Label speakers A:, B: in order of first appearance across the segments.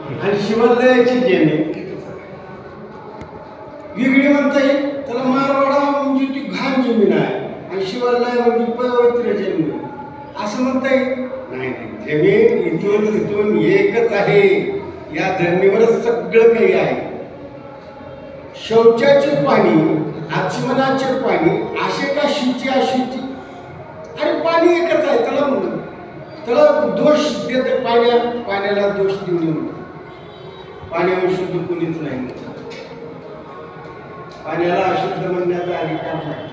A: आणि शिवालयाची जमीन वेगळी म्हणता येईल. त्याला मारवाडा म्हणजे ती घाण जमीन आहे आणि शिवालय म्हणजे पवित्र जमीन असं म्हणता येईल. नाही नाही, जमीन इथून तिथून एकच आहे. या धरणीवरच सगळं काही आहे. शौचाचे पाणी, आचमनाचे पाणी, आशेकाशीची अशीची, अरे पाणी एकच आहे. त्याला दोष देते. पाण्याला दोष देऊ नये. पाण्यावर शुद्ध कुणीच नाही. पाण्याला अशुद्ध म्हणण्याचा अधिकार नाही.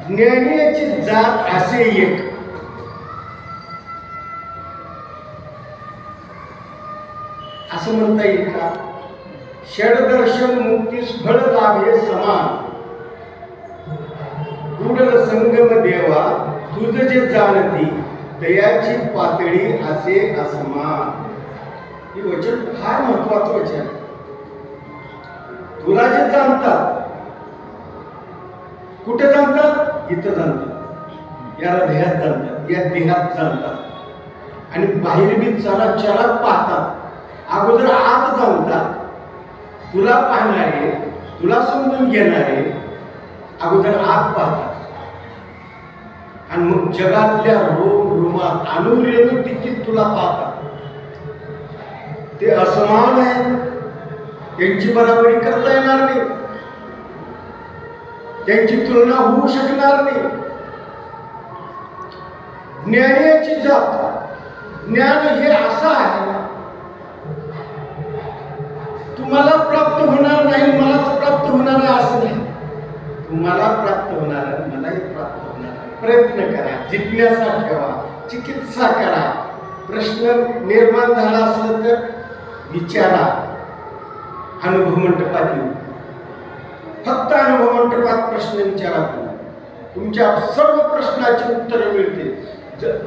A: ज्ञानीची जात असे एक, असं म्हणता येईल का? षडदर्शन मुक्तीस फळ लाभे समान, गुडल संगम देवा तुझ जे जाणती दयाची पातळी असे असमान. हे वचन फार महत्वाचं वचन. तुला जे जाणतात, कुठे जाणतात? इथं जाणतात, या हृदयात जाणतात, या देहात जाणतात आणि बाहेर बी चराचरात पाहतात. अगोदर आत जाणतात. तुला पाहणारे, तुला समजून घेणारे अगोदर आत पाहतात आणि मग जगातल्या रोम रुमात अनुरेणू टिकीत तुला पाहतात. ते असमान आहेत. त्यांची बराबरी करता येणार नाही. त्यांची तुलना होऊ शकणार नाही. ज्ञानाची जात, ज्ञान हे असं आहे, तुम्हाला प्राप्त होणार नाही, मलाच प्राप्त होणार आहे असं नाही. तुम्हाला प्राप्त होणार, मलाही प्राप्त होणार. प्रयत्न करा, जिज्ञासा ठेवा, चिकित्सा करा. प्रश्न निर्माण झाला असला तर विचारा. अनुभव मंडपात येऊ, फक्त अनुभव मंडपात प्रश्न विचारा. तुमच्या सर्व प्रश्नाची उत्तरं मिळतील.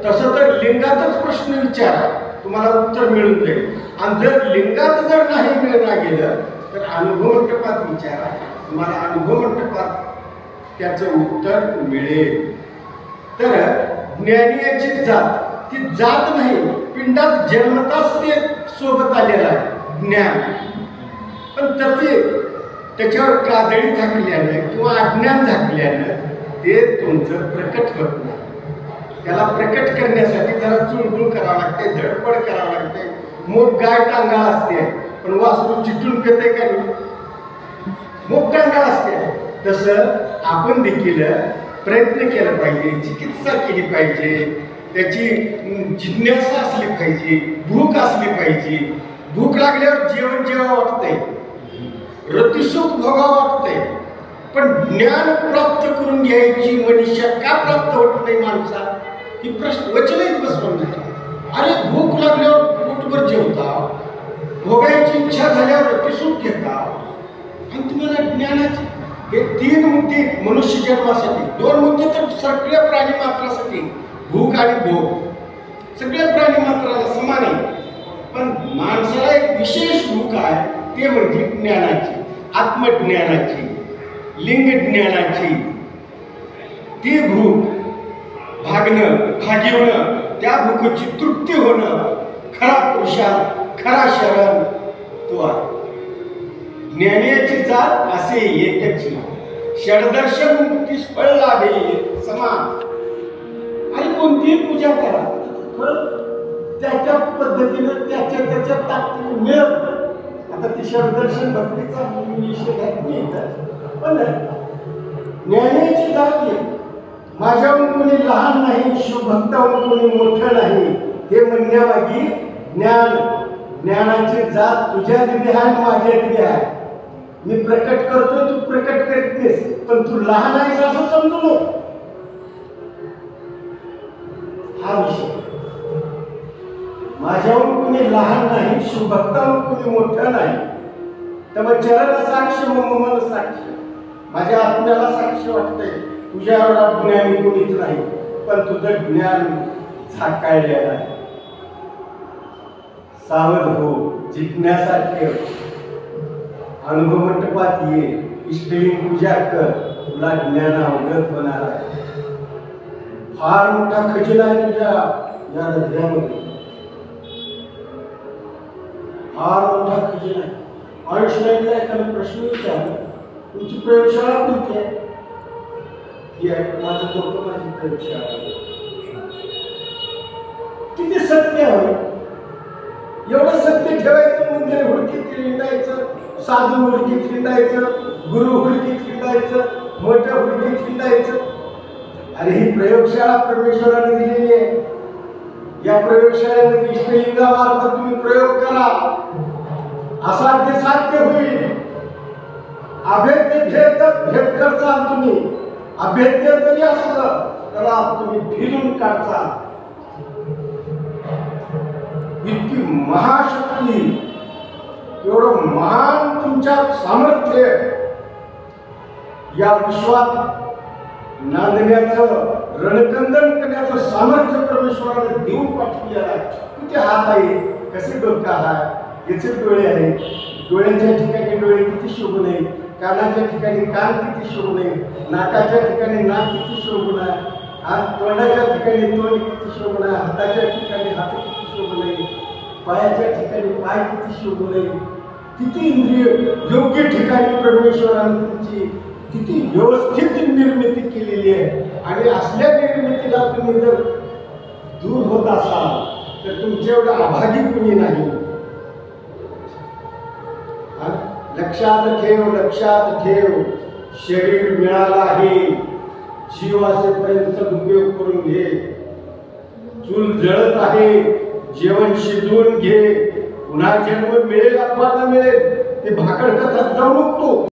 A: तसं तर लिंगातच प्रश्न विचारा, तुम्हाला उत्तर मिळून जाईल. आणि जर लिंगात जर नाही मिळणार गेलं तर अनुभव मंडपात विचारा, तुम्हाला अनुभव मंडपात त्याचं उत्तर मिळेल. तर ज्ञानीची जात, ती जात नाही, पिंडात जन्मताच ते सोबत आलेलं आहे ज्ञान. पण त्याच्यावर काजळी झाकल्यानं किंवा अज्ञान झाकल्यानं ते तुमचं प्रकट होत नाही. त्याला प्रकट करण्यासाठी जरा चुळबुळ करावं लागते, धडपड करावं लागते. मोठ गाय टांगा असते पण वासरू चिटून पेते का नाही? मोठ टांगा असते. तसं आपण देखील प्रयत्न केला पाहिजे, चिकित्सा केली पाहिजे, त्याची जिज्ञासा असली पाहिजे, भूक असली पाहिजे. भूक लागल्यावर जेवण जेव्हा वाटतंय, रतिसुख भोगा वाटतंय, पण ज्ञान प्राप्त करून घ्यायची मनुष्य का प्राप्त होत नाही माणसा? ही प्रश्न वचनच बसवून देतो. अरे भूक लागल्यावर पोटभर जेवता, भोगायची इच्छा झाल्यावर रतिसुख घेता, आणि तुम्हाला ज्ञानाची हे 3 मुद्दे मनुष्य जन्मासाठी, 2 मुद्दे तर सगळ्या प्राणी मात्रासाठी, भूक आणि भोग सगळ्या प्राणी मात्राला समान आहे. पण माणसाला एक विशेष भूक आहे, ते म्हणजे ज्ञानाची, आत्मज्ञानाची, लिंग ज्ञानाची. ती भूक भागणं, भागिवणं, त्या भूकेची तृप्ती होणं, खरा पुरुषार्थ, खरा शरण तो आहे. ज्ञानाची जात असे एकची, षडदर्शन मुक्तीस फळ लाभे समान. आणि कोणतीही पूजा करा, त्याच्या पद्धतीनं त्याच्या ताकदीने मिळत. आता ती षडदर्शन भक्तीचा विषय नाही, पण ज्ञानाची जात माझ्याहून कोणी लहान नाही, शिवभक्ताहून कोणी मोठं नाही, हे म्हणण्यामागे ज्ञानाची जात तुझ्या दिली आहे, माझ्या दिली आहे. मी प्रकट करतो, तू प्रकट करतेस, पण तू लहान आहेस असं समजू नको. हा विषय. माझ्याहून कोणी लहान नाही, शिवभक्ताहून कोणी मोठं नाही. त्यामुळे चरण साक्ष, मन साक्ष, माझ्या आत्म्याला साक्षी वाटतंय, तुझ्या एवढा ज्ञानी कोणीच नाही, पण तुझं ज्ञान झाकाळलेलं आहे. सावध हो, जिज्ञासा ठेव, अनुभव मंडपात ये, इष्टलिंग पूजा कर, तुला ज्ञान अवगत होणार आहे. फार मोठा खजिना आहे तुझ्या या हृदयामध्ये. फार मोठा खजिना आहे. आयुष्यातला एखादा प्रश्न विचारला, तुमची प्रयोगशाळा कोणती आहे? ही आहे माझं डोकं, माझी प्रयोगशाळा. किती सत्य आहे. एवढं सत्य ठेवायचं, मंदिर हुडकीत हिंडायचं, साधू हुडकीत हिंडायचं, गुरु हुडकीत हिंडायचं, मोठ्या हुडकीत हिंडायचं. अरे ही प्रयोगशाळा परमेश्वराने दिलेली आहे. या प्रयोगशाळेमध्ये इष्टलिंगामार्फत तुम्ही प्रयोग करा, असाध्य साध्य होईल. अभेद्य भेद करचाल तुम्ही. अभेद्य जरी असलं त्याला तुम्ही फिरून काढचाल. इतकी महाशक्ती, एवढं महान तुमच्यात सामर्थ्य या विश्वात नांदण्याचं, रणकंदन करण्याचं सामर्थ्य परमेश्वराने देऊन पाठवलेलं आहे. किती हात आहे, कसे डोकं आहे, याचे डोळे आहेत, डोळ्यांच्या ठिकाणी डोळे किती शोभून आहे, कानाच्या ठिकाणी कान किती शोभून आहे, नाकाच्या ठिकाणी नाक किती शोभून आहे, तोंडाच्या ठिकाणी तोंड किती शोभून आहे, हाताच्या ठिकाणी हात किती शोभून आहे, पायाच्या ठिकाणी पाय किती शोभून आहे. किती इंद्रिय योग्य ठिकाणी परमेश्वराने तुमची किती व्यवस्थित निर्मिती केलेली आहे. आणि असल्या निर्मितीला तुम्ही जर दूर होत असाल तर तुमच्या एवढं अभागी कुणी नाही. लक्षात ठेव, लक्षात ठेव, शरीर मिळालं आहे, जीव असेपर्यंत सदुपयोग करून घे. चूल जळत आहे, जेवण शिजवून घे. पुन्हा जन्म मिळेल अथवा न मिळेल ते भाकड कथात जाऊ नको.